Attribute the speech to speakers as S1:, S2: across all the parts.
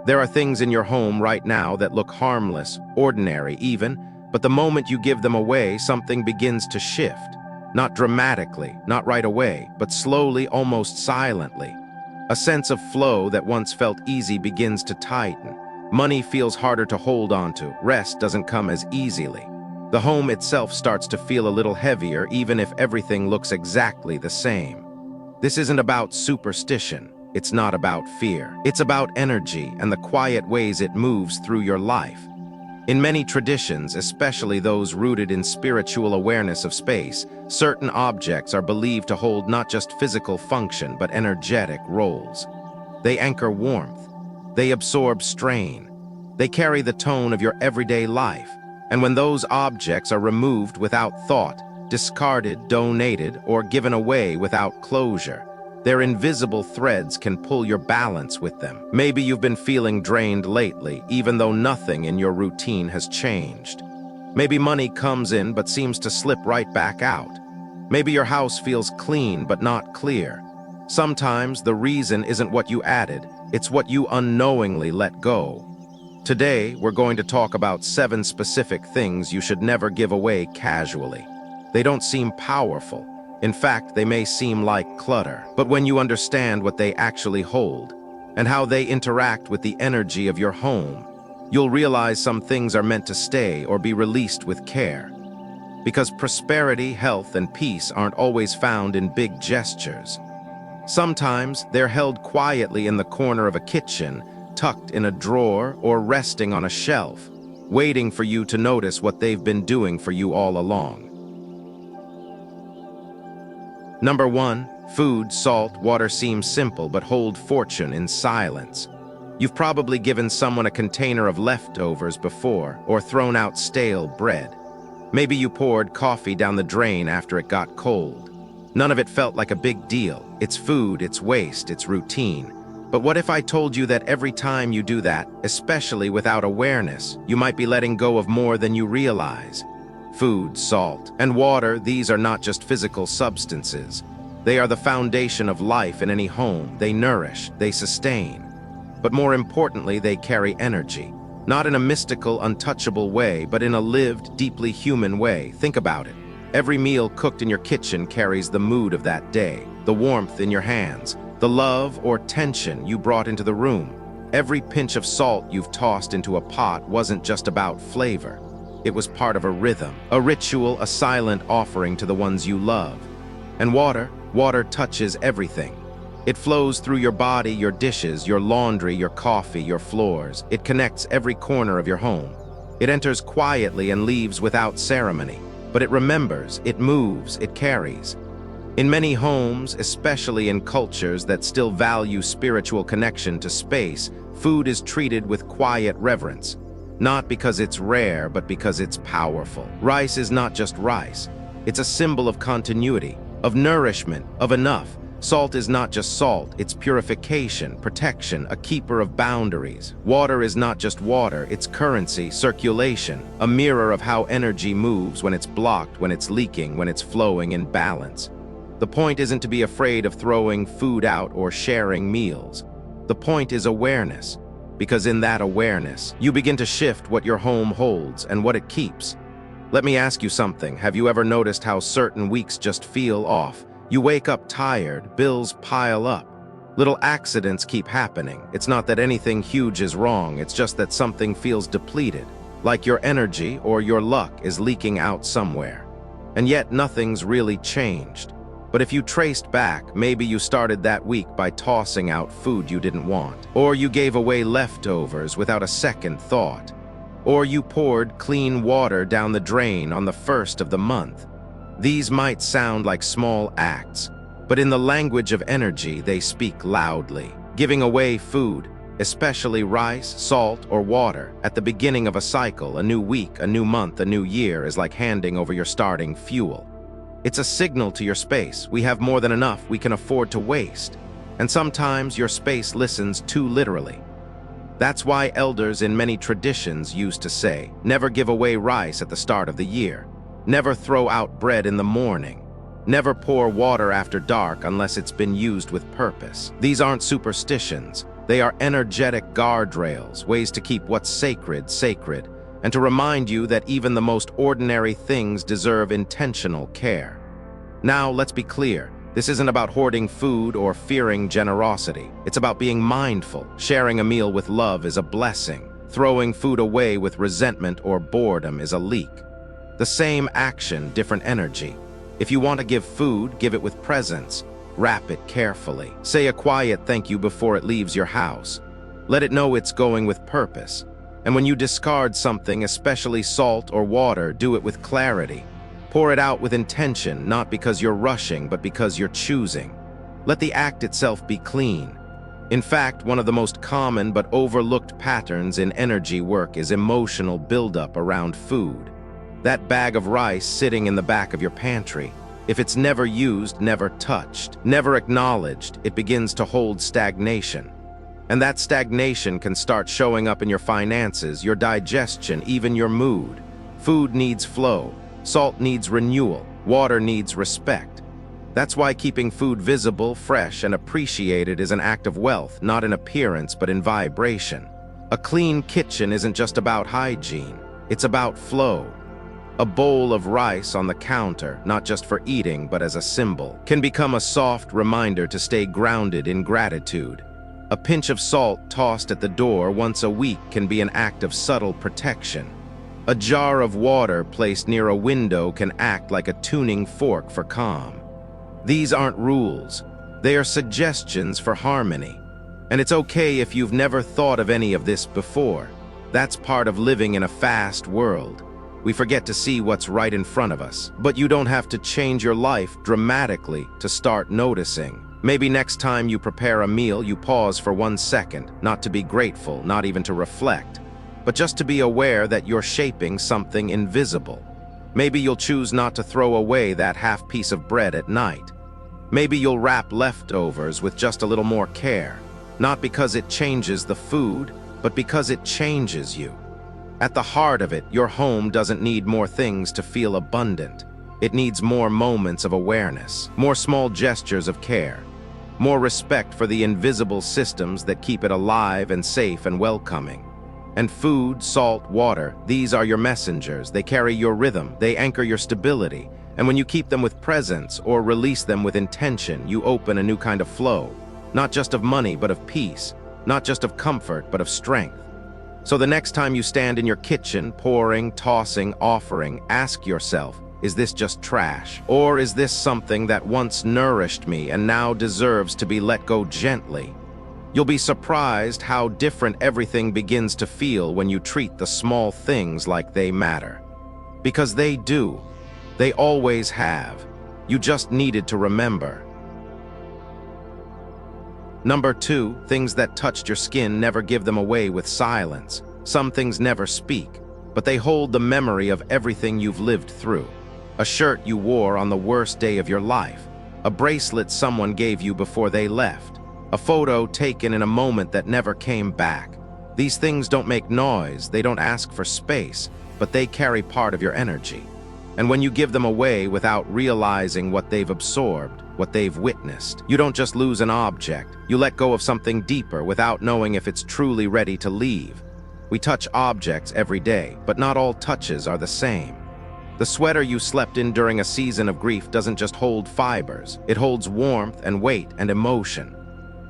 S1: There are things in your home right now that look harmless, ordinary even, but the moment you give them away, something begins to shift. Not dramatically, not right away, but slowly, almost silently. A sense of flow that once felt easy begins to tighten. Money feels harder to hold onto. Rest doesn't come as easily. The home itself starts to feel a little heavier, even if everything looks exactly the same. This isn't about superstition. It's not about fear. It's about energy and the quiet ways it moves through your life. In many traditions, especially those rooted in spiritual awareness of space, certain objects are believed to hold not just physical function but energetic roles. They anchor warmth. They absorb strain. They carry the tone of your everyday life. And when those objects are removed without thought, discarded, donated, or given away without closure, their invisible threads can pull your balance with them. Maybe you've been feeling drained lately, even though nothing in your routine has changed. Maybe money comes in but seems to slip right back out. Maybe your house feels clean but not clear. Sometimes the reason isn't what you added, it's what you unknowingly let go. Today, we're going to talk about 7 specific things you should never give away casually. They don't seem powerful. In fact, they may seem like clutter. But when you understand what they actually hold and how they interact with the energy of your home, you'll realize some things are meant to stay or be released with care. Because prosperity, health, and peace aren't always found in big gestures. Sometimes they're held quietly in the corner of a kitchen, tucked in a drawer, or resting on a shelf, waiting for you to notice what they've been doing for you all along. Number 1, food, salt, water seem simple but hold fortune in silence. You've probably given someone a container of leftovers before, or thrown out stale bread. Maybe you poured coffee down the drain after it got cold. None of it felt like a big deal. It's food, it's waste, it's routine. But what if I told you that every time you do that, especially without awareness, you might be letting go of more than you realize? Food, salt, and water, these are not just physical substances. They are the foundation of life in any home. They nourish, they sustain. But more importantly, they carry energy. Not in a mystical, untouchable way, but in a lived, deeply human way. Think about it. Every meal cooked in your kitchen carries the mood of that day, the warmth in your hands, the love or tension you brought into the room. Every pinch of salt you've tossed into a pot wasn't just about flavor. It was part of a rhythm, a ritual, a silent offering to the ones you love. And water touches everything. It flows through your body, your dishes, your laundry, your coffee, your floors. It connects every corner of your home. It enters quietly and leaves without ceremony. But it remembers, it moves, it carries. In many homes, especially in cultures that still value spiritual connection to space, food is treated with quiet reverence. Not because it's rare, but because it's powerful. Rice is not just rice. It's a symbol of continuity, of nourishment, of enough. Salt is not just salt, it's purification, protection, a keeper of boundaries. Water is not just water, it's currency, circulation, a mirror of how energy moves when it's blocked, when it's leaking, when it's flowing in balance. The point isn't to be afraid of throwing food out or sharing meals. The point is awareness, because in that awareness, you begin to shift what your home holds and what it keeps. Let me ask you something. Have you ever noticed how certain weeks just feel off? You wake up tired, bills pile up. Little accidents keep happening. It's not that anything huge is wrong, it's just that something feels depleted, like your energy or your luck is leaking out somewhere. And yet nothing's really changed. But if you traced back, maybe you started that week by tossing out food you didn't want. Or you gave away leftovers without a second thought. Or you poured clean water down the drain on the first of the month. These might sound like small acts, but in the language of energy, they speak loudly. Giving away food, especially rice, salt, or water, at the beginning of a cycle, a new week, a new month, a new year, is like handing over your starting fuel. It's a signal to your space. We have more than enough we can afford to waste. And sometimes your space listens too literally. That's why elders in many traditions used to say, never give away rice at the start of the year. Never throw out bread in the morning. Never pour water after dark unless it's been used with purpose. These aren't superstitions. They are energetic guardrails, ways to keep what's sacred, sacred, and to remind you that even the most ordinary things deserve intentional care. Now, let's be clear. This isn't about hoarding food or fearing generosity. It's about being mindful. Sharing a meal with love is a blessing. Throwing food away with resentment or boredom is a leak. The same action, different energy. If you want to give food, give it with presence. Wrap it carefully. Say a quiet thank you before it leaves your house. Let it know it's going with purpose. And when you discard something, especially salt or water, do it with clarity. Pour it out with intention, not because you're rushing, but because you're choosing. Let the act itself be clean. In fact, one of the most common but overlooked patterns in energy work is emotional buildup around food. That bag of rice sitting in the back of your pantry. If it's never used, never touched, never acknowledged, it begins to hold stagnation. And that stagnation can start showing up in your finances, your digestion, even your mood. Food needs flow. Salt needs renewal. Water needs respect. That's why keeping food visible, fresh, and appreciated is an act of wealth, not in appearance, but in vibration. A clean kitchen isn't just about hygiene. It's about flow. A bowl of rice on the counter, not just for eating, but as a symbol, can become a soft reminder to stay grounded in gratitude. A pinch of salt tossed at the door once a week can be an act of subtle protection. A jar of water placed near a window can act like a tuning fork for calm. These aren't rules. They are suggestions for harmony. And it's okay if you've never thought of any of this before. That's part of living in a fast world. We forget to see what's right in front of us. But you don't have to change your life dramatically to start noticing. Maybe next time you prepare a meal, you pause for 1 second, not to be grateful, not even to reflect, but just to be aware that you're shaping something invisible. Maybe you'll choose not to throw away that half piece of bread at night. Maybe you'll wrap leftovers with just a little more care, not because it changes the food, but because it changes you. At the heart of it, your home doesn't need more things to feel abundant. It needs more moments of awareness, more small gestures of care, more respect for the invisible systems that keep it alive and safe and welcoming. And food, salt, water, these are your messengers. They carry your rhythm, they anchor your stability. And when you keep them with presence or release them with intention, you open a new kind of flow, not just of money, but of peace, not just of comfort, but of strength. So the next time you stand in your kitchen, pouring, tossing, offering, ask yourself, is this just trash? Or is this something that once nourished me and now deserves to be let go gently? You'll be surprised how different everything begins to feel when you treat the small things like they matter. Because they do. They always have. You just needed to remember. Number 2, things that touched your skin, never give them away with silence. Some things never speak, but they hold the memory of everything you've lived through. A shirt you wore on the worst day of your life. A bracelet someone gave you before they left. A photo taken in a moment that never came back. These things don't make noise, they don't ask for space, but they carry part of your energy. And when you give them away without realizing what they've absorbed, what they've witnessed, you don't just lose an object, you let go of something deeper without knowing if it's truly ready to leave. We touch objects every day, but not all touches are the same. The sweater you slept in during a season of grief doesn't just hold fibers, it holds warmth and weight and emotion.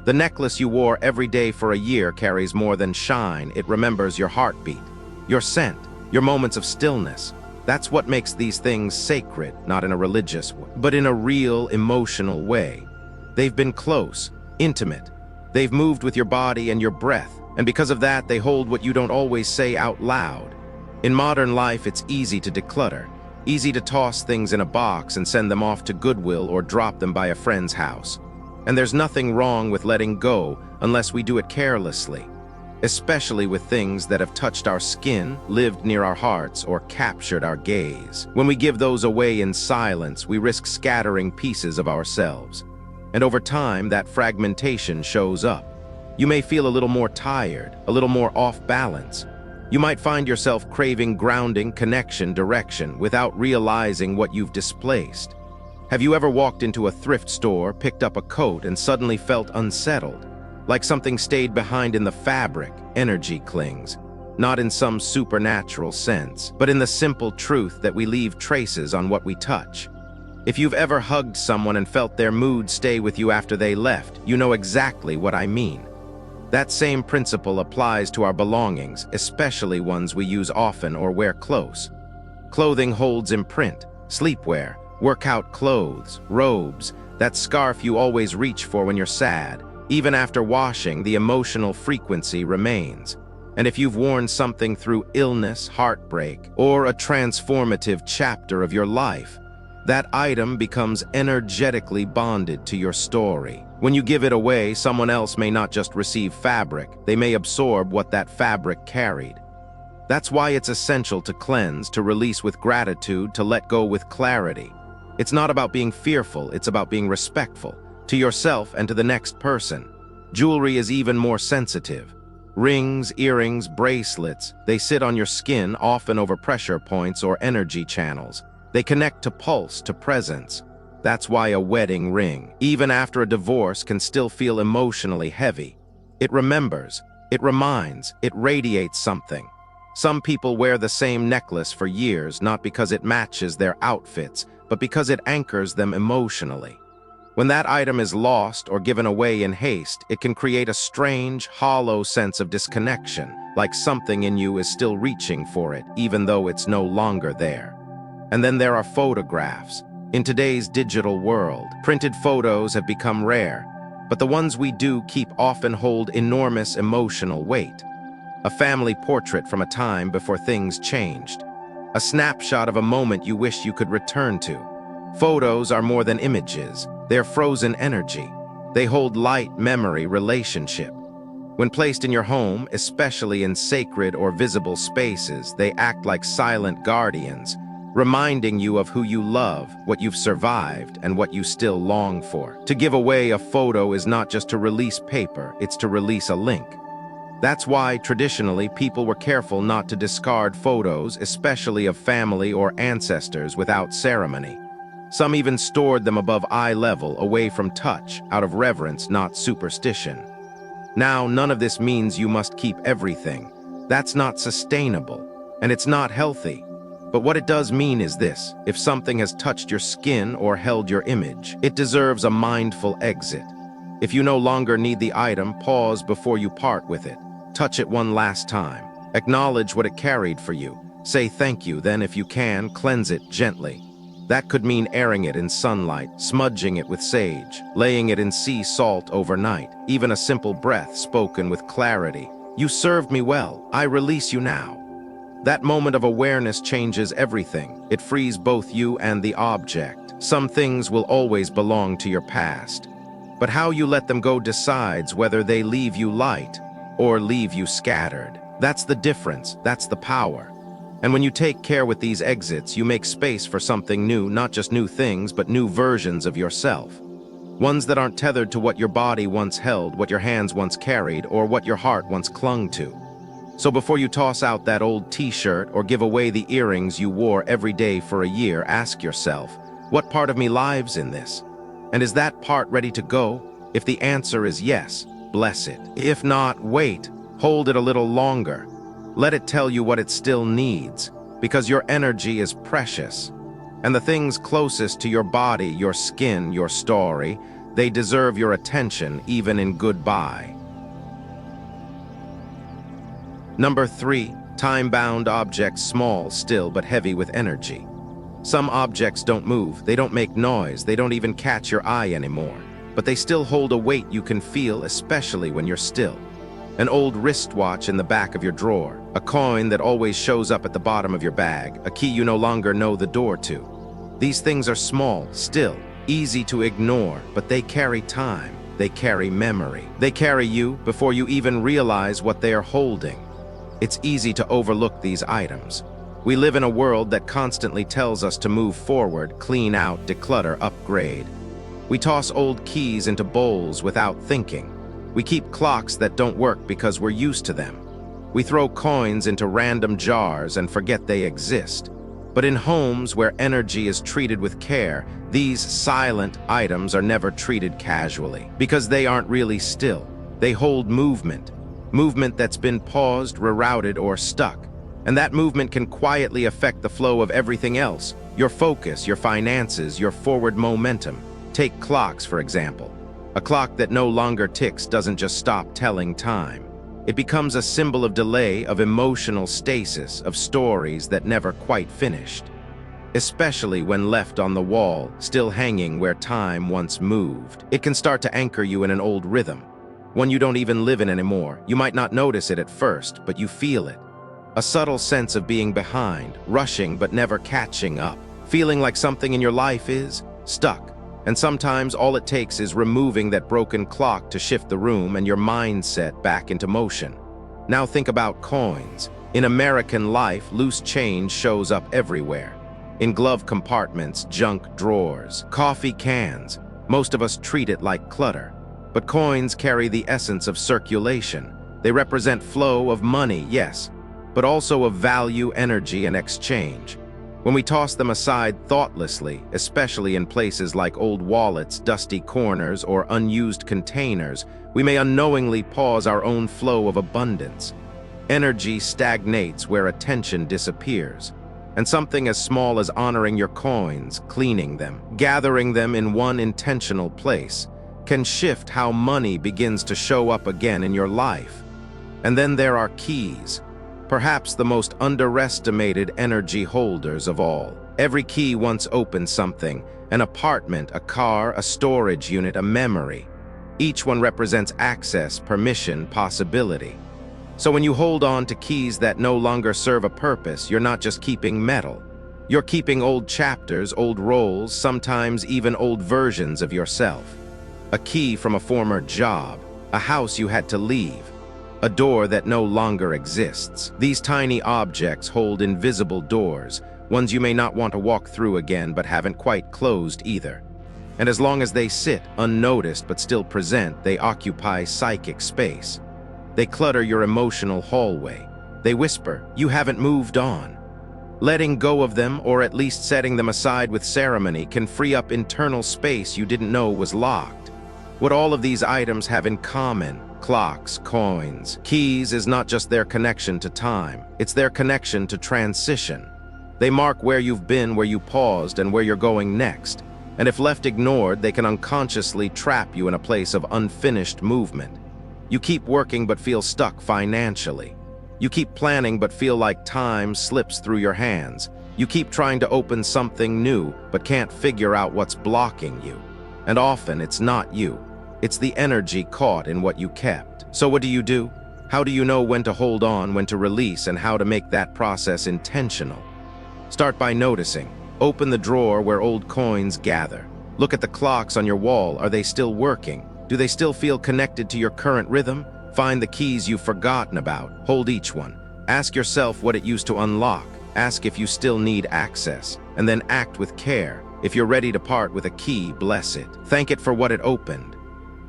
S1: The necklace you wore every day for a year carries more than shine, it remembers your heartbeat, your scent, your moments of stillness. That's what makes these things sacred, not in a religious way, but in a real, emotional way. They've been close, intimate. They've moved with your body and your breath, and because of that, they hold what you don't always say out loud. In modern life, it's easy to declutter, easy to toss things in a box and send them off to Goodwill or drop them by a friend's house. And there's nothing wrong with letting go unless we do it carelessly, especially with things that have touched our skin, lived near our hearts, or captured our gaze. When we give those away in silence, we risk scattering pieces of ourselves. And over time, that fragmentation shows up. You may feel a little more tired, a little more off balance. You might find yourself craving grounding, connection, direction, without realizing what you've displaced. Have you ever walked into a thrift store, picked up a coat, and suddenly felt unsettled? Like something stayed behind in the fabric, energy clings. Not in some supernatural sense, but in the simple truth that we leave traces on what we touch. If you've ever hugged someone and felt their mood stay with you after they left, you know exactly what I mean. That same principle applies to our belongings, especially ones we use often or wear close. Clothing holds imprint, sleepwear, workout clothes, robes, that scarf you always reach for when you're sad. Even after washing, the emotional frequency remains. And if you've worn something through illness, heartbreak, or a transformative chapter of your life, that item becomes energetically bonded to your story. When you give it away, someone else may not just receive fabric, they may absorb what that fabric carried. That's why it's essential to cleanse, to release with gratitude, to let go with clarity. It's not about being fearful, it's about being respectful, to yourself and to the next person. Jewelry is even more sensitive. Rings, earrings, bracelets, they sit on your skin, often over pressure points or energy channels. They connect to pulse, to presence. That's why a wedding ring, even after a divorce, can still feel emotionally heavy. It remembers, it reminds, it radiates something. Some people wear the same necklace for years, not because it matches their outfits, but because it anchors them emotionally. When that item is lost or given away in haste, it can create a strange, hollow sense of disconnection, like something in you is still reaching for it, even though it's no longer there. And then there are photographs. In today's digital world, printed photos have become rare, but the ones we do keep often hold enormous emotional weight. A family portrait from a time before things changed. A snapshot of a moment you wish you could return to. Photos are more than images. They're frozen energy. They hold light, memory, relationship. When placed in your home, especially in sacred or visible spaces, they act like silent guardians, reminding you of who you love, what you've survived, and what you still long for. To give away a photo is not just to release paper, it's to release a link. That's why, traditionally, people were careful not to discard photos, especially of family or ancestors, without ceremony. Some even stored them above eye level, away from touch, out of reverence, not superstition. Now, none of this means you must keep everything. That's not sustainable, and it's not healthy. But what it does mean is this: if something has touched your skin or held your image, it deserves a mindful exit. If you no longer need the item, pause before you part with it. Touch it one last time. Acknowledge what it carried for you. Say thank you, then if you can, cleanse it gently. That could mean airing it in sunlight, smudging it with sage, laying it in sea salt overnight, even a simple breath spoken with clarity. You served me well, I release you now. That moment of awareness changes everything. It frees both you and the object. Some things will always belong to your past, but how you let them go decides whether they leave you light or leave you scattered. That's the difference, that's the power. And when you take care with these exits, you make space for something new, not just new things, but new versions of yourself. Ones that aren't tethered to what your body once held, what your hands once carried, or what your heart once clung to. So before you toss out that old t-shirt or give away the earrings you wore every day for a year, ask yourself, what part of me lives in this? And is that part ready to go? If the answer is yes, bless it. If not, wait, hold it a little longer. Let it tell you what it still needs, because your energy is precious. And the things closest to your body, your skin, your story, they deserve your attention even in goodbye. Number 3, time-bound objects, small, still, but heavy with energy. Some objects don't move, they don't make noise, they don't even catch your eye anymore, but they still hold a weight you can feel, especially when you're still. An old wristwatch in the back of your drawer, a coin that always shows up at the bottom of your bag, a key you no longer know the door to. These things are small, still, easy to ignore, but they carry time, they carry memory. They carry you before you even realize what they are holding. It's easy to overlook these items. We live in a world that constantly tells us to move forward, clean out, declutter, upgrade. We toss old keys into bowls without thinking. We keep clocks that don't work because we're used to them. We throw coins into random jars and forget they exist. But in homes where energy is treated with care, these silent items are never treated casually, because they aren't really still. They hold movement, movement that's been paused, rerouted, or stuck. And that movement can quietly affect the flow of everything else: your focus, your finances, your forward momentum. Take clocks, for example. A clock that no longer ticks doesn't just stop telling time. It becomes a symbol of delay, of emotional stasis, of stories that never quite finished. Especially when left on the wall, still hanging where time once moved. It can start to anchor you in an old rhythm, one you don't even live in anymore. You might not notice it at first, but you feel it. A subtle sense of being behind, rushing but never catching up, feeling like something in your life is stuck. And sometimes all it takes is removing that broken clock to shift the room and your mindset back into motion. Now think about coins. In American life, loose change shows up everywhere. In glove compartments, junk drawers, coffee cans. Most of us treat it like clutter. But coins carry the essence of circulation. They represent flow of money, yes, but also of value, energy, and exchange. When we toss them aside thoughtlessly, especially in places like old wallets, dusty corners, or unused containers, we may unknowingly pause our own flow of abundance. Energy stagnates where attention disappears. And something as small as honoring your coins, cleaning them, gathering them in one intentional place, can shift how money begins to show up again in your life. And then there are keys. Perhaps the most underestimated energy holders of all. Every key once opened something: an apartment, a car, a storage unit, a memory. Each one represents access, permission, possibility. So when you hold on to keys that no longer serve a purpose, you're not just keeping metal. You're keeping old chapters, old roles, sometimes even old versions of yourself. A key from a former job, a house you had to leave, a door that no longer exists. These tiny objects hold invisible doors, ones you may not want to walk through again but haven't quite closed either. And as long as they sit, unnoticed but still present, they occupy psychic space. They clutter your emotional hallway. They whisper, "You haven't moved on." Letting go of them, or at least setting them aside with ceremony, can free up internal space you didn't know was locked. What all of these items have in common: clocks, coins, keys, is not just their connection to time, it's their connection to transition. They mark where you've been, where you paused, and where you're going next. And if left ignored, they can unconsciously trap you in a place of unfinished movement. You keep working but feel stuck financially. You keep planning but feel like time slips through your hands. You keep trying to open something new but can't figure out what's blocking you. And often it's not you. It's the energy caught in what you kept. So what do? How do you know when to hold on, when to release, and how to make that process intentional? Start by noticing. Open the drawer where old coins gather. Look at the clocks on your wall. Are they still working? Do they still feel connected to your current rhythm? Find the keys you've forgotten about. Hold each one. Ask yourself what it used to unlock. Ask if you still need access. And then act with care. If you're ready to part with a key, bless it. Thank it for what it opened.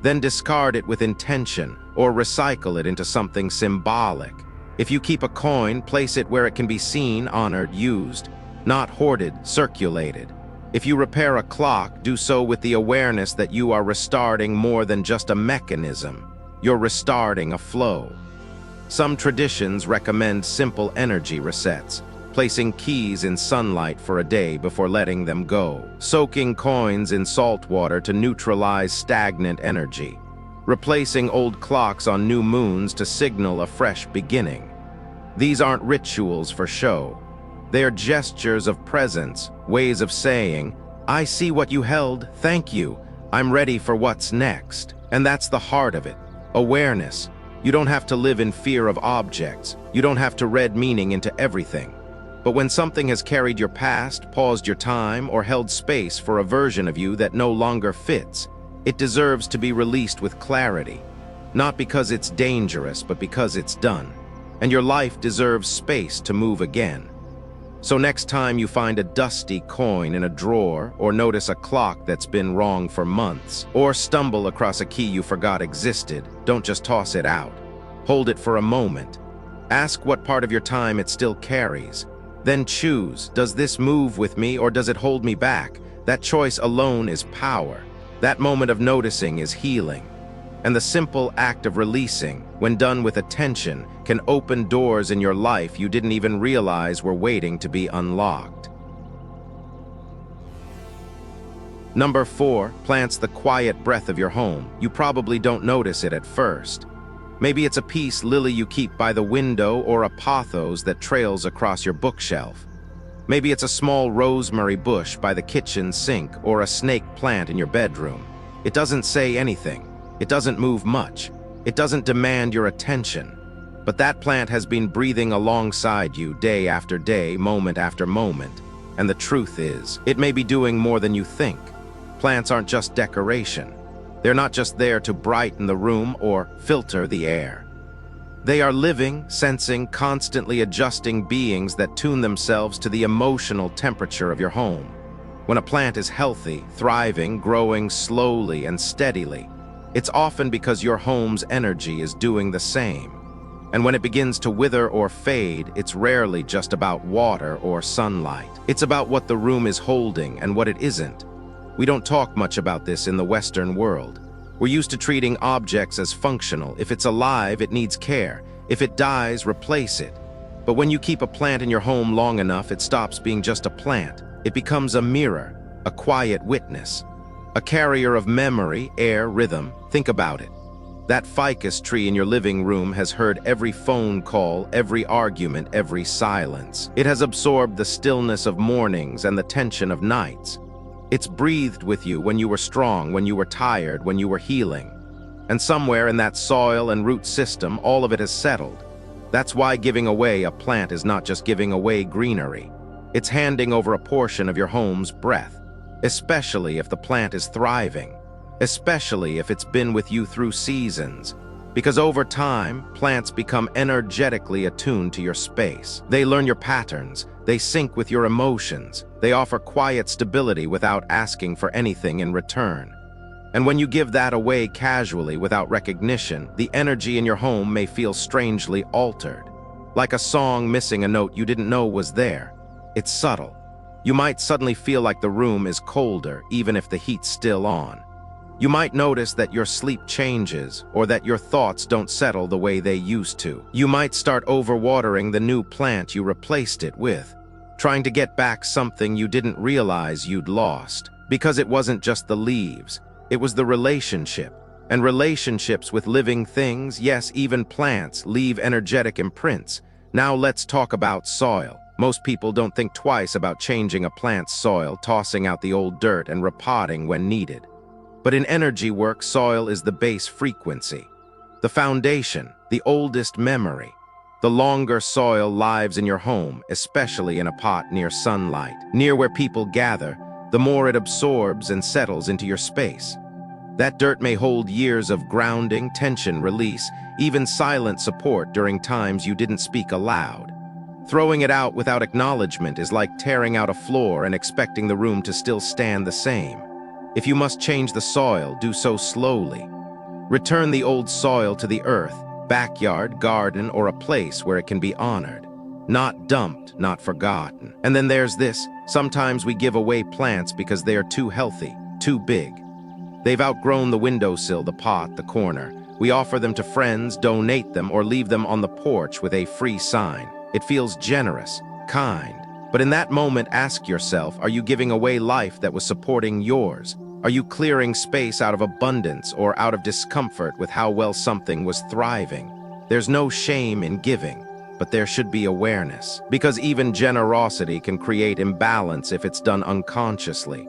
S1: Then discard it with intention, or recycle it into something symbolic. If you keep a coin, place it where it can be seen, honored, used, not hoarded, circulated. If you repair a clock, do so with the awareness that you are restarting more than just a mechanism. You're restarting a flow. Some traditions recommend simple energy resets, placing keys in sunlight for a day before letting them go, soaking coins in salt water to neutralize stagnant energy, replacing old clocks on new moons to signal a fresh beginning. These aren't rituals for show. They are gestures of presence, ways of saying, "I see what you held, thank you, I'm ready for what's next." And that's the heart of it, awareness. You don't have to live in fear of objects. You don't have to read meaning into everything. But when something has carried your past, paused your time, or held space for a version of you that no longer fits, it deserves to be released with clarity. Not because it's dangerous, but because it's done. And your life deserves space to move again. So next time you find a dusty coin in a drawer, or notice a clock that's been wrong for months, or stumble across a key you forgot existed, don't just toss it out. Hold it for a moment. Ask what part of your time it still carries. Then choose, does this move with me or does it hold me back? That choice alone is power. That moment of noticing is healing. And the simple act of releasing, when done with attention, can open doors in your life you didn't even realize were waiting to be unlocked. Number 4, plants the quiet breath of your home. You probably don't notice it at first. Maybe it's a peace lily you keep by the window or a pothos that trails across your bookshelf. Maybe it's a small rosemary bush by the kitchen sink or a snake plant in your bedroom. It doesn't say anything. It doesn't move much. It doesn't demand your attention. But that plant has been breathing alongside you day after day, moment after moment. And the truth is, it may be doing more than you think. Plants aren't just decoration. They're not just there to brighten the room or filter the air. They are living, sensing, constantly adjusting beings that tune themselves to the emotional temperature of your home. When a plant is healthy, thriving, growing slowly and steadily, it's often because your home's energy is doing the same. And when it begins to wither or fade, it's rarely just about water or sunlight. It's about what the room is holding and what it isn't. We don't talk much about this in the Western world. We're used to treating objects as functional. If it's alive, it needs care. If it dies, replace it. But when you keep a plant in your home long enough, it stops being just a plant. It becomes a mirror, a quiet witness, a carrier of memory, air, rhythm. Think about it. That ficus tree in your living room has heard every phone call, every argument, every silence. It has absorbed the stillness of mornings and the tension of nights. It's breathed with you when you were strong, when you were tired, when you were healing. And somewhere in that soil and root system, all of it has settled. That's why giving away a plant is not just giving away greenery. It's handing over a portion of your home's breath, especially if the plant is thriving, especially if it's been with you through seasons. Because over time, plants become energetically attuned to your space. They learn your patterns. They sync with your emotions. They offer quiet stability without asking for anything in return. And when you give that away casually without recognition, the energy in your home may feel strangely altered. Like a song missing a note you didn't know was there. It's subtle. You might suddenly feel like the room is colder, even if the heat's still on. You might notice that your sleep changes, or that your thoughts don't settle the way they used to. You might start overwatering the new plant you replaced it with, trying to get back something you didn't realize you'd lost. Because it wasn't just the leaves, it was the relationship. And relationships with living things, yes, even plants, leave energetic imprints. Now let's talk about soil. Most people don't think twice about changing a plant's soil, tossing out the old dirt and repotting when needed. But in energy work, soil is the base frequency, the foundation, the oldest memory. The longer soil lives in your home, especially in a pot near sunlight, near where people gather, the more it absorbs and settles into your space. That dirt may hold years of grounding, tension release, even silent support during times you didn't speak aloud. Throwing it out without acknowledgement is like tearing out a floor and expecting the room to still stand the same. If you must change the soil, do so slowly. Return the old soil to the earth, backyard, garden, or a place where it can be honored. Not dumped, not forgotten. And then there's this. Sometimes we give away plants because they are too healthy, too big. They've outgrown the windowsill, the pot, the corner. We offer them to friends, donate them, or leave them on the porch with a free sign. It feels generous, kind. But in that moment, ask yourself, are you giving away life that was supporting yours? Are you clearing space out of abundance or out of discomfort with how well something was thriving? There's no shame in giving, but there should be awareness. Because even generosity can create imbalance if it's done unconsciously.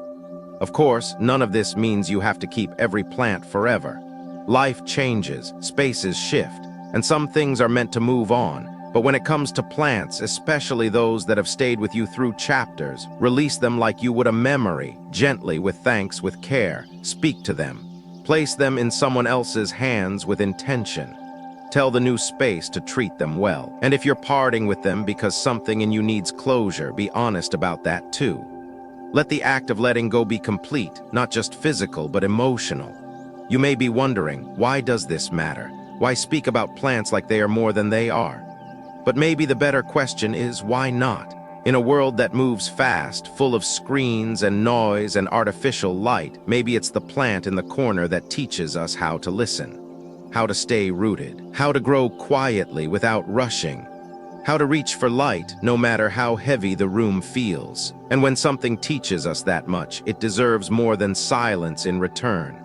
S1: Of course, none of this means you have to keep every plant forever. Life changes, spaces shift, and some things are meant to move on. But when it comes to plants, especially those that have stayed with you through chapters, release them like you would a memory, gently, with thanks, with care. Speak to them. Place them in someone else's hands with intention. Tell the new space to treat them well. And if you're parting with them because something in you needs closure, be honest about that too. Let the act of letting go be complete, not just physical, but emotional. You may be wondering, why does this matter? Why speak about plants like they are more than they are? But maybe the better question is, why not? In a world that moves fast, full of screens and noise and artificial light, maybe it's the plant in the corner that teaches us how to listen. how to stay rooted, how to grow quietly without rushing, how to reach for light no matter how heavy the room feels. And when something teaches us that much, it deserves more than silence in return.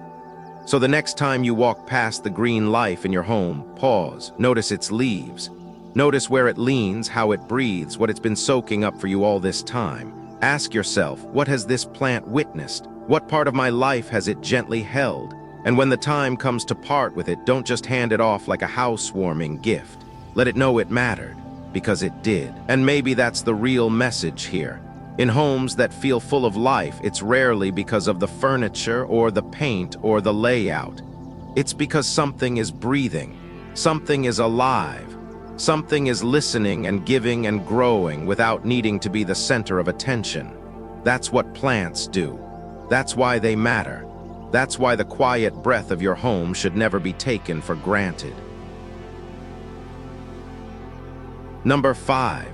S1: So the next time you walk past the green life in your home, pause, notice its leaves. Notice where it leans, how it breathes, what it's been soaking up for you all this time. Ask yourself, what has this plant witnessed? What part of my life has it gently held? And when the time comes to part with it, don't just hand it off like a housewarming gift. Let it know it mattered, because it did. And maybe that's the real message here. In homes that feel full of life, it's rarely because of the furniture or the paint or the layout. It's because something is breathing, something is alive, something is listening and giving and growing without needing to be the center of attention. That's what plants do. That's why they matter. That's why the quiet breath of your home should never be taken for granted. Number 5.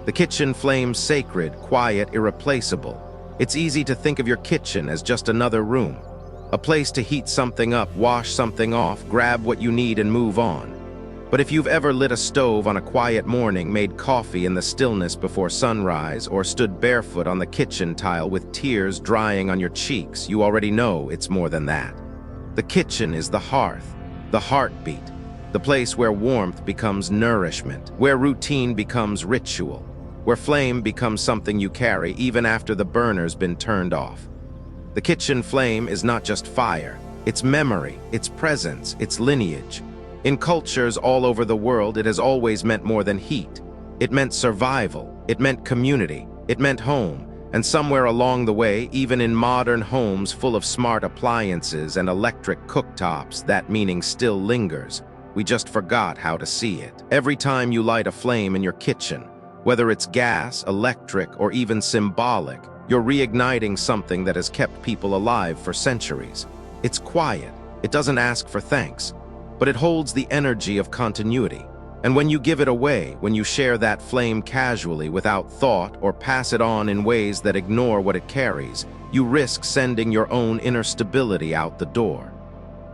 S1: The kitchen flame's sacred, quiet, irreplaceable. It's easy to think of your kitchen as just another room, a place to heat something up, wash something off, grab what you need and move on. But if you've ever lit a stove on a quiet morning, made coffee in the stillness before sunrise, or stood barefoot on the kitchen tile with tears drying on your cheeks, you already know it's more than that. The kitchen is the hearth, the heartbeat, the place where warmth becomes nourishment, where routine becomes ritual, where flame becomes something you carry even after the burner's been turned off. The kitchen flame is not just fire, it's memory, it's presence, it's lineage. In cultures all over the world, it has always meant more than heat. It meant survival, it meant community, it meant home, and somewhere along the way, even in modern homes full of smart appliances and electric cooktops, that meaning still lingers. We just forgot how to see it. Every time you light a flame in your kitchen, whether it's gas, electric, or even symbolic, you're reigniting something that has kept people alive for centuries. It's quiet, it doesn't ask for thanks, but it holds the energy of continuity. And when you give it away, when you share that flame casually without thought or pass it on in ways that ignore what it carries, you risk sending your own inner stability out the door.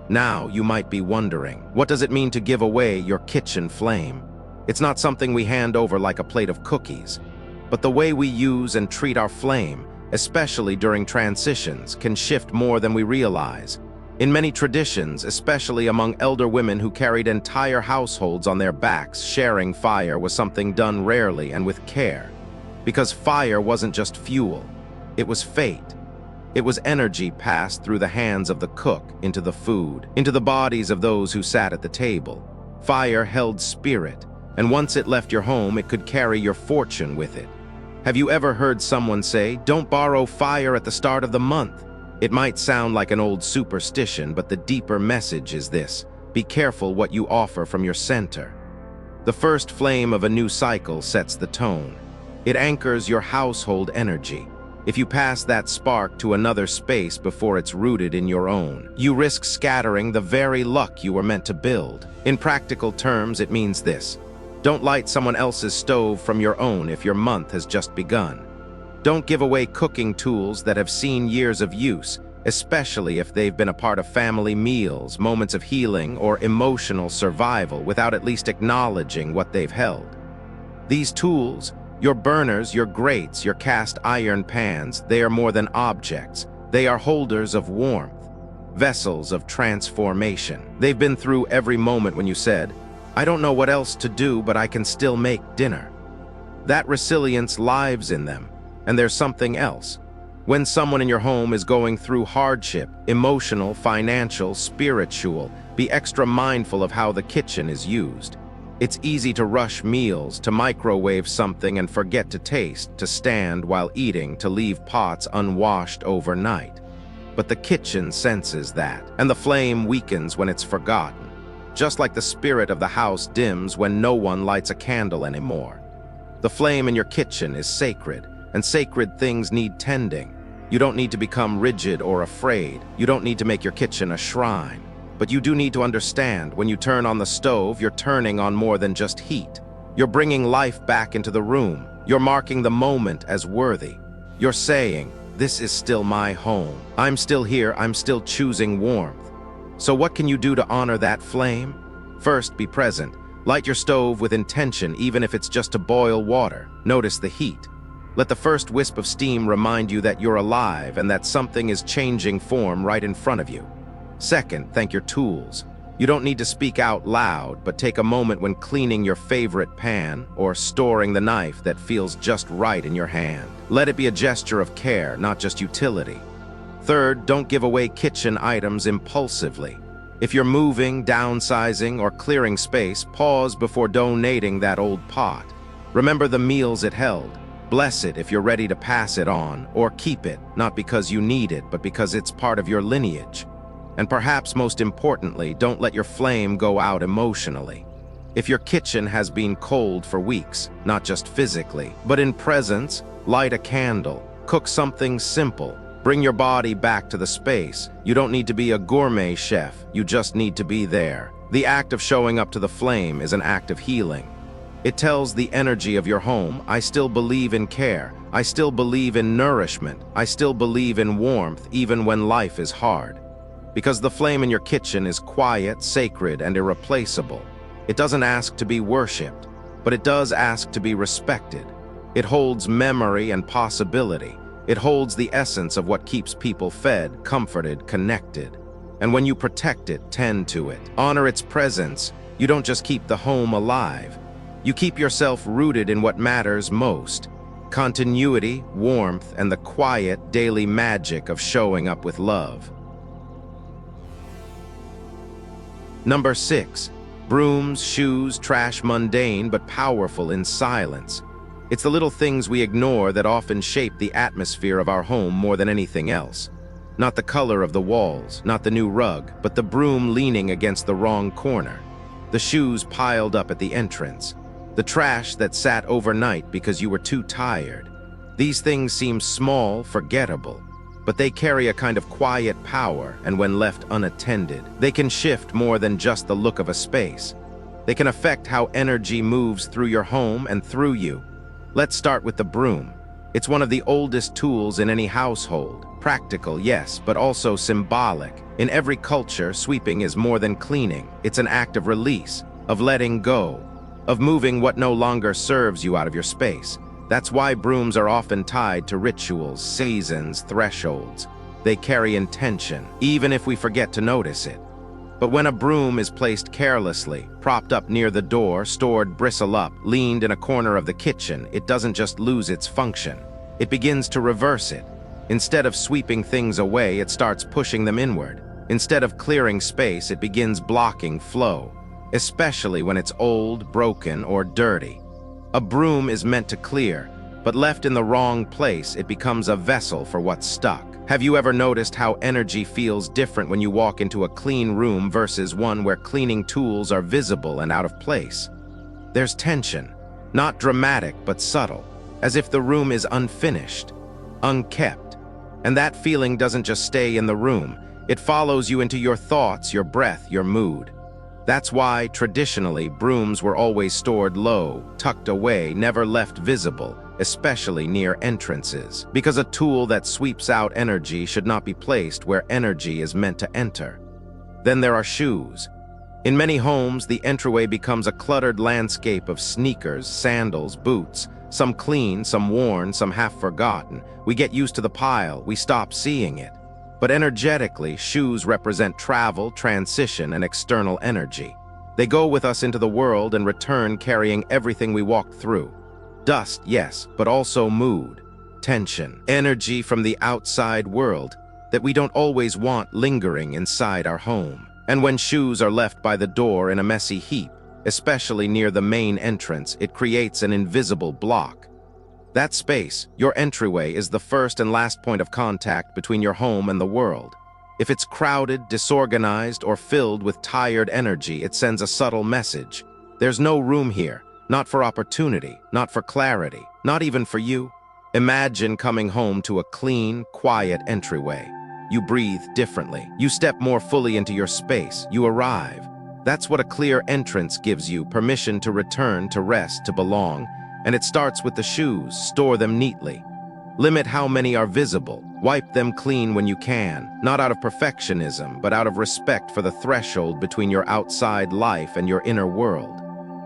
S1: Now you might be wondering, what does it mean to give away your kitchen flame? It's not something we hand over like a plate of cookies, but the way we use and treat our flame, especially during transitions, can shift more than we realize. In many traditions, especially among elder women who carried entire households on their backs, sharing fire was something done rarely and with care. Because fire wasn't just fuel, it was fate. It was energy passed through the hands of the cook into the food, into the bodies of those who sat at the table. Fire held spirit, and once it left your home, it could carry your fortune with it. Have you ever heard someone say, "Don't borrow fire at the start of the month"? It might sound like an old superstition, but the deeper message is this: be careful what you offer from your center. The first flame of a new cycle sets the tone. It anchors your household energy. If you pass that spark to another space before it's rooted in your own, you risk scattering the very luck you were meant to build. In practical terms, it means this: don't light someone else's stove from your own if your month has just begun. Don't give away cooking tools that have seen years of use, especially if they've been a part of family meals, moments of healing, or emotional survival, without at least acknowledging what they've held. These tools, your burners, your grates, your cast iron pans, they are more than objects. They are holders of warmth, vessels of transformation. They've been through every moment when you said, "I don't know what else to do, but I can still make dinner." That resilience lives in them. And there's something else. When someone in your home is going through hardship, emotional, financial, spiritual, be extra mindful of how the kitchen is used. It's easy to rush meals, to microwave something and forget to taste, to stand while eating, to leave pots unwashed overnight. But the kitchen senses that, and the flame weakens when it's forgotten, just like the spirit of the house dims when no one lights a candle anymore. The flame in your kitchen is sacred, and sacred things need tending. You don't need to become rigid or afraid. You don't need to make your kitchen a shrine. But you do need to understand, when you turn on the stove, you're turning on more than just heat. You're bringing life back into the room. You're marking the moment as worthy. You're saying, "This is still my home. I'm still here, I'm still choosing warmth." So what can you do to honor that flame? First, be present. Light your stove with intention, even if it's just to boil water. Notice the heat. Let the first wisp of steam remind you that you're alive and that something is changing form right in front of you. Second, thank your tools. You don't need to speak out loud, but take a moment when cleaning your favorite pan or storing the knife that feels just right in your hand. Let it be a gesture of care, not just utility. Third, don't give away kitchen items impulsively. If you're moving, downsizing, or clearing space, pause before donating that old pot. Remember the meals it held. Bless it if you're ready to pass it on, or keep it, not because you need it, but because it's part of your lineage. And perhaps most importantly, don't let your flame go out emotionally. If your kitchen has been cold for weeks, not just physically, but in presence, light a candle, cook something simple, bring your body back to the space. You don't need to be a gourmet chef, you just need to be there. The act of showing up to the flame is an act of healing. It tells the energy of your home, I still believe in care, I still believe in nourishment, I still believe in warmth even when life is hard. Because the flame in your kitchen is quiet, sacred, and irreplaceable. It doesn't ask to be worshipped, but it does ask to be respected. It holds memory and possibility. It holds the essence of what keeps people fed, comforted, connected. And when you protect it, tend to it, honor its presence, you don't just keep the home alive. You keep yourself rooted in what matters most. Continuity, warmth, and the quiet, daily magic of showing up with love. Number 6. Brooms, shoes, trash mundane but powerful in silence. It's the little things we ignore that often shape the atmosphere of our home more than anything else. Not the color of the walls, not the new rug, but the broom leaning against the wrong corner. The shoes piled up at the entrance. The trash that sat overnight because you were too tired. These things seem small, forgettable, but they carry a kind of quiet power, and when left unattended, they can shift more than just the look of a space. They can affect how energy moves through your home and through you. Let's start with the broom. It's one of the oldest tools in any household. Practical, yes, but also symbolic. In every culture, sweeping is more than cleaning. It's an act of release, of letting go, of moving what no longer serves you out of your space. That's why brooms are often tied to rituals, seasons, thresholds. They carry intention, even if we forget to notice it. But when a broom is placed carelessly, propped up near the door, stored bristle up, leaned in a corner of the kitchen, it doesn't just lose its function. It begins to reverse it. Instead of sweeping things away, it starts pushing them inward. Instead of clearing space, it begins blocking flow, especially when it's old, broken, or dirty. A broom is meant to clear, but left in the wrong place, it becomes a vessel for what's stuck. Have you ever noticed how energy feels different when you walk into a clean room versus one where cleaning tools are visible and out of place? There's tension, not dramatic but subtle, as if the room is unfinished, unkept. And that feeling doesn't just stay in the room, it follows you into your thoughts, your breath, your mood. That's why, traditionally, brooms were always stored low, tucked away, never left visible, especially near entrances. Because a tool that sweeps out energy should not be placed where energy is meant to enter. Then there are shoes. In many homes, the entryway becomes a cluttered landscape of sneakers, sandals, boots, some clean, some worn, some half forgotten. We get used to the pile, we stop seeing it. But energetically, shoes represent travel, transition, and external energy. They go with us into the world and return carrying everything we walked through. Dust, yes, but also mood, tension, energy from the outside world that we don't always want lingering inside our home. And when shoes are left by the door in a messy heap, especially near the main entrance, it creates an invisible block. That space, your entryway, is the first and last point of contact between your home and the world. If it's crowded, disorganized, or filled with tired energy, it sends a subtle message. There's no room here, not for opportunity, not for clarity, not even for you. Imagine coming home to a clean, quiet entryway. You breathe differently. You step more fully into your space. You arrive. That's what a clear entrance gives you, permission to return, to rest, to belong. And it starts with the shoes. Store them neatly. Limit how many are visible. Wipe them clean when you can, not out of perfectionism, but out of respect for the threshold between your outside life and your inner world.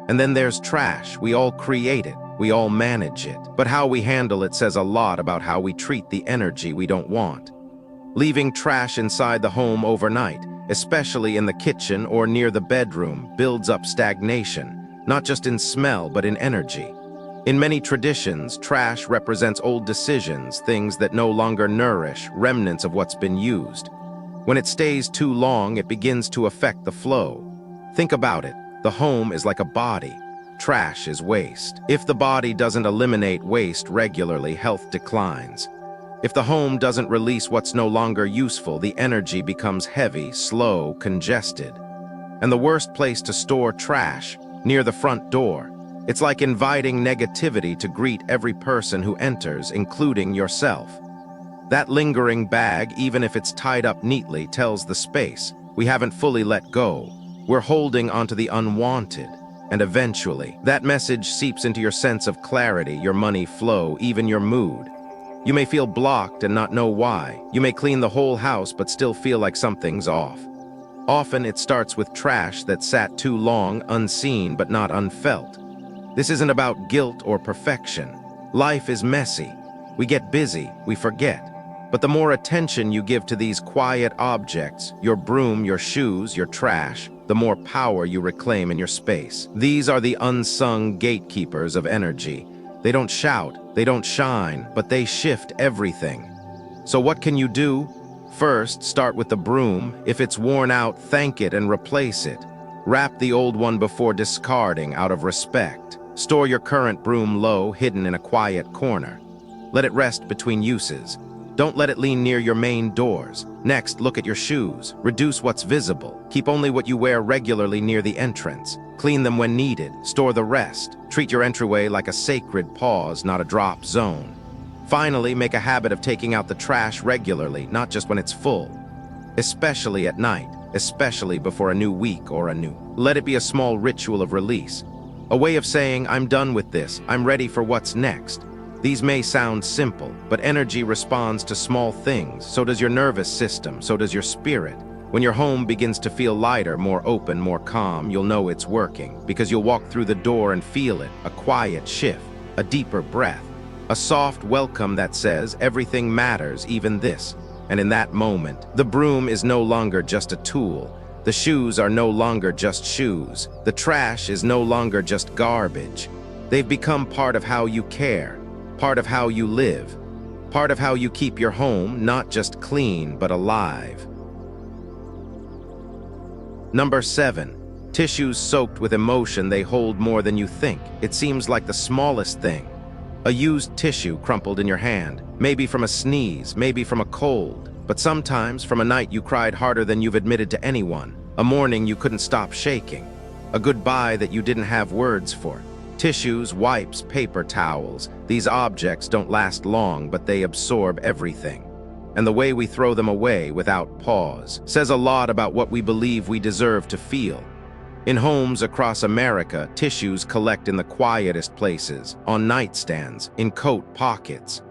S1: And then there's trash. We all create it. We all manage it. But how we handle it says a lot about how we treat the energy we don't want. Leaving trash inside the home overnight, especially in the kitchen or near the bedroom, builds up stagnation, not just in smell but in energy. In many traditions, trash represents old decisions, things that no longer nourish, remnants of what's been used. When it stays too long, it begins to affect the flow. Think about it. The home is like a body. Trash is waste. If the body doesn't eliminate waste regularly, health declines. If the home doesn't release what's no longer useful, the energy becomes heavy, slow, congested. And the worst place to store trash, near the front door. It's like inviting negativity to greet every person who enters, including yourself. That lingering bag, even if it's tied up neatly, tells the space we haven't fully let go. We're holding onto the unwanted. And eventually, that message seeps into your sense of clarity, your money flow, even your mood. You may feel blocked and not know why. You may clean the whole house but still feel like something's off. Often it starts with trash that sat too long, unseen but not unfelt. This isn't about guilt or perfection. Life is messy. We get busy, we forget. But the more attention you give to these quiet objects, your broom, your shoes, your trash, the more power you reclaim in your space. These are the unsung gatekeepers of energy. They don't shout, they don't shine, but they shift everything. So what can you do? First, start with the broom. If it's worn out, thank it and replace it. Wrap the old one before discarding out of respect. Store your current broom low, hidden in a quiet corner. Let it rest between uses. Don't let it lean near your main doors. Next, look at your shoes. Reduce what's visible. Keep only what you wear regularly near the entrance. Clean them when needed. Store the rest. Treat your entryway like a sacred pause, not a drop zone. Finally, make a habit of taking out the trash regularly, not just when it's full. Especially at night, especially before a new week or a new. Let it be a small ritual of release. A way of saying, I'm done with this, I'm ready for what's next. These may sound simple, but energy responds to small things. So does your nervous system, so does your spirit. When your home begins to feel lighter, more open, more calm, you'll know it's working, because you'll walk through the door and feel it, a quiet shift, a deeper breath, a soft welcome that says, everything matters, even this. And in that moment, the broom is no longer just a tool. The shoes are no longer just shoes. The trash is no longer just garbage. They've become part of how you care, part of how you live, part of how you keep your home not just clean, but alive. Number 7, tissues soaked with emotion. They hold more than you think. It seems like the smallest thing. A used tissue crumpled in your hand, maybe from a sneeze, maybe from a cold, but sometimes from a night you cried harder than you've admitted to anyone, a morning you couldn't stop shaking, a goodbye that you didn't have words for. Tissues, wipes, paper towels, these objects don't last long, but they absorb everything. And the way we throw them away without pause says a lot about what we believe we deserve to feel. In homes across America, tissues collect in the quietest places, on nightstands, in coat pockets,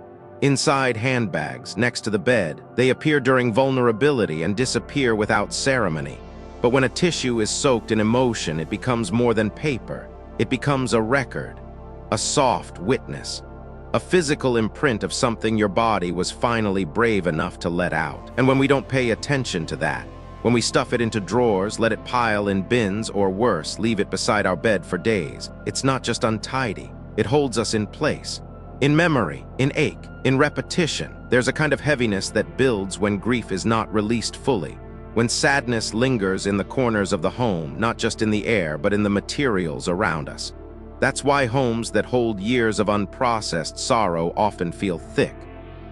S1: inside handbags, next to the bed. They appear during vulnerability and disappear without ceremony. But when a tissue is soaked in emotion, it becomes more than paper. It becomes a record, a soft witness, a physical imprint of something your body was finally brave enough to let out. And when we don't pay attention to that, when we stuff it into drawers, let it pile in bins, or worse, leave it beside our bed for days, it's not just untidy, it holds us in place. In memory, in ache, in repetition, there's a kind of heaviness that builds when grief is not released fully. When sadness lingers in the corners of the home, not just in the air, but in the materials around us. That's why homes that hold years of unprocessed sorrow often feel thick,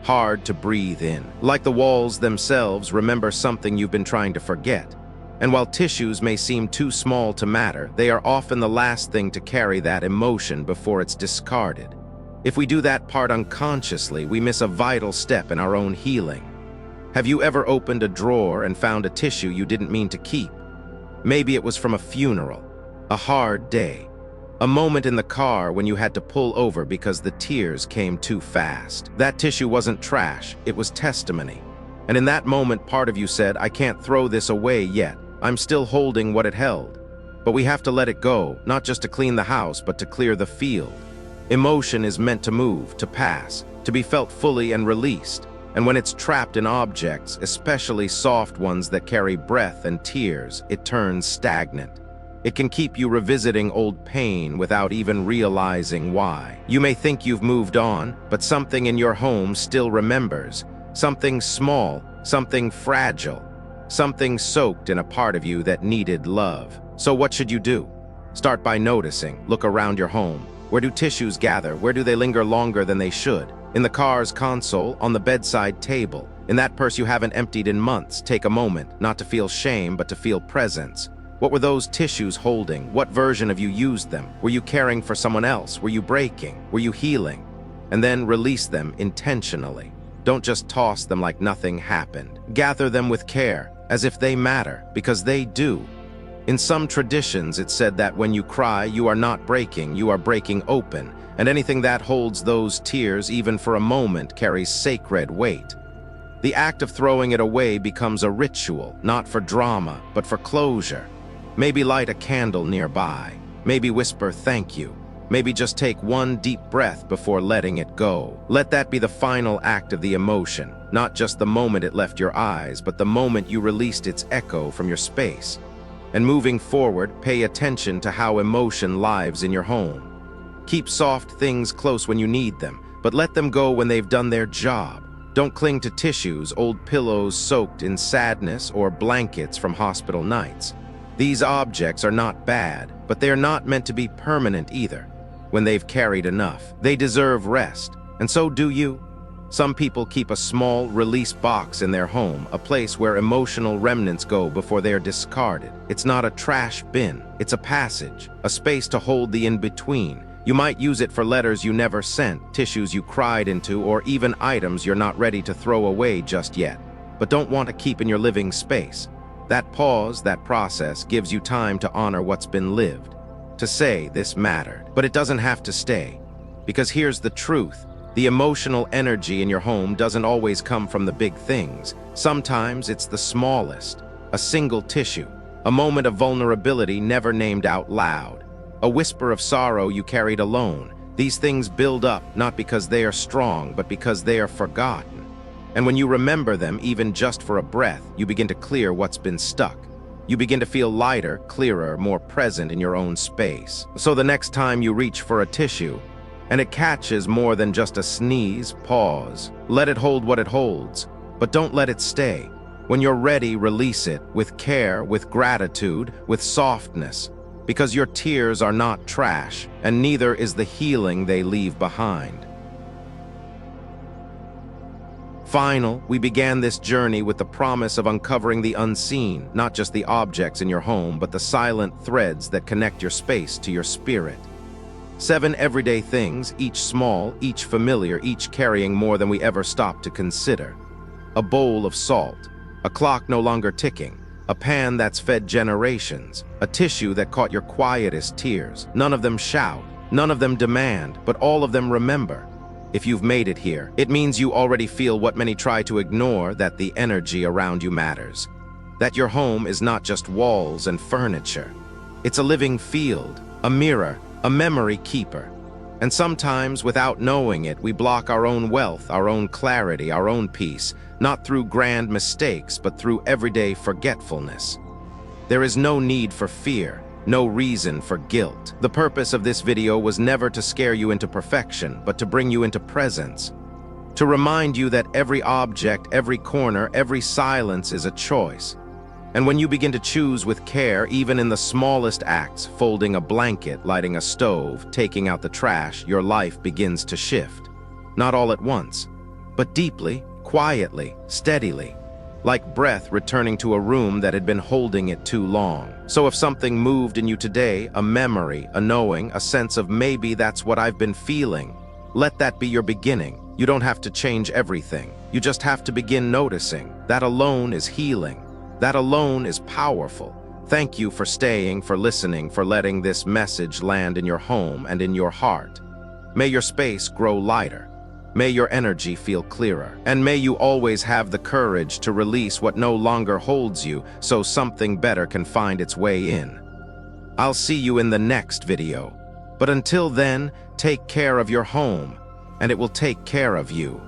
S1: hard to breathe in. Like the walls themselves remember something you've been trying to forget. And while tissues may seem too small to matter, they are often the last thing to carry that emotion before it's discarded. If we do that part unconsciously, we miss a vital step in our own healing. Have you ever opened a drawer and found a tissue you didn't mean to keep? Maybe it was from a funeral, a hard day, A moment in the car when you had to pull over because the tears came too fast. That tissue wasn't trash, it was testimony. And in that moment, part of you said, I can't throw this away yet. I'm still holding what it held. But we have to let it go, not just to clean the house, but to clear the field. Emotion is meant to move, to pass, to be felt fully and released. And when it's trapped in objects, especially soft ones that carry breath and tears, it turns stagnant. It can keep you revisiting old pain without even realizing why. You may think you've moved on, but something in your home still remembers. Something small, something fragile, something soaked in a part of you that needed love. So what should you do? Start by noticing. Look around your home. Where do tissues gather? Where do they linger longer than they should? In the car's console, on the bedside table, in that purse you haven't emptied in months. Take a moment, not to feel shame, but to feel presence. What were those tissues holding? What version of you used them? Were you caring for someone else? Were you breaking? Were you healing? And then release them intentionally. Don't just toss them like nothing happened. Gather them with care, as if they matter, because they do. In some traditions, it's said that when you cry, you are not breaking, you are breaking open, and anything that holds those tears, even for a moment, carries sacred weight. The act of throwing it away becomes a ritual, not for drama, but for closure. Maybe light a candle nearby. Maybe whisper thank you. Maybe just take one deep breath before letting it go. Let that be the final act of the emotion, not just the moment it left your eyes, but the moment you released its echo from your space. And moving forward, pay attention to how emotion lives in your home. Keep soft things close when you need them, but let them go when they've done their job. Don't cling to tissues, old pillows soaked in sadness, or blankets from hospital nights. These objects are not bad, but they are not meant to be permanent either. When they've carried enough, they deserve rest, and so do you. Some people keep a small release box in their home, a place where emotional remnants go before they are discarded. It's not a trash bin, it's a passage, a space to hold the in-between. You might use it for letters you never sent, tissues you cried into, or even items you're not ready to throw away just yet, but don't want to keep in your living space. That pause, that process, gives you time to honor what's been lived. To say, this mattered, but it doesn't have to stay. Because here's the truth. The emotional energy in your home doesn't always come from the big things. Sometimes it's the smallest. A single tissue. A moment of vulnerability never named out loud. A whisper of sorrow you carried alone. These things build up, not because they are strong, but because they are forgotten. And when you remember them, even just for a breath, you begin to clear what's been stuck. You begin to feel lighter, clearer, more present in your own space. So the next time you reach for a tissue, and it catches more than just a sneeze, pause. Let it hold what it holds, but don't let it stay. When you're ready, release it, with care, with gratitude, with softness, because your tears are not trash, and neither is the healing they leave behind. We began this journey with the promise of uncovering the unseen, not just the objects in your home, but the silent threads that connect your space to your spirit. 7 everyday things, each small, each familiar, each carrying more than we ever stopped to consider. A bowl of salt, a clock no longer ticking, a pan that's fed generations, a tissue that caught your quietest tears. None of them shout, none of them demand, but all of them remember. If you've made it here, it means you already feel what many try to ignore, that the energy around you matters. That your home is not just walls and furniture. It's a living field, a mirror, a memory keeper. And sometimes, without knowing it, we block our own wealth, our own clarity, our own peace, not through grand mistakes, but through everyday forgetfulness. There is no need for fear. No reason for guilt. The purpose of this video was never to scare you into perfection, but to bring you into presence. To remind you that every object, every corner, every silence is a choice. And when you begin to choose with care, even in the smallest acts, folding a blanket, lighting a stove, taking out the trash, your life begins to shift. Not all at once, but deeply, quietly, steadily. Like breath returning to a room that had been holding it too long. So if something moved in you today, a memory, a knowing, a sense of maybe that's what I've been feeling, let that be your beginning. You don't have to change everything. You just have to begin noticing. That alone is healing. That alone is powerful. Thank you for staying, for listening, for letting this message land in your home and in your heart. May your space grow lighter. May your energy feel clearer. And may you always have the courage to release what no longer holds you so something better can find its way in. I'll see you in the next video. But until then, take care of your home, and it will take care of you.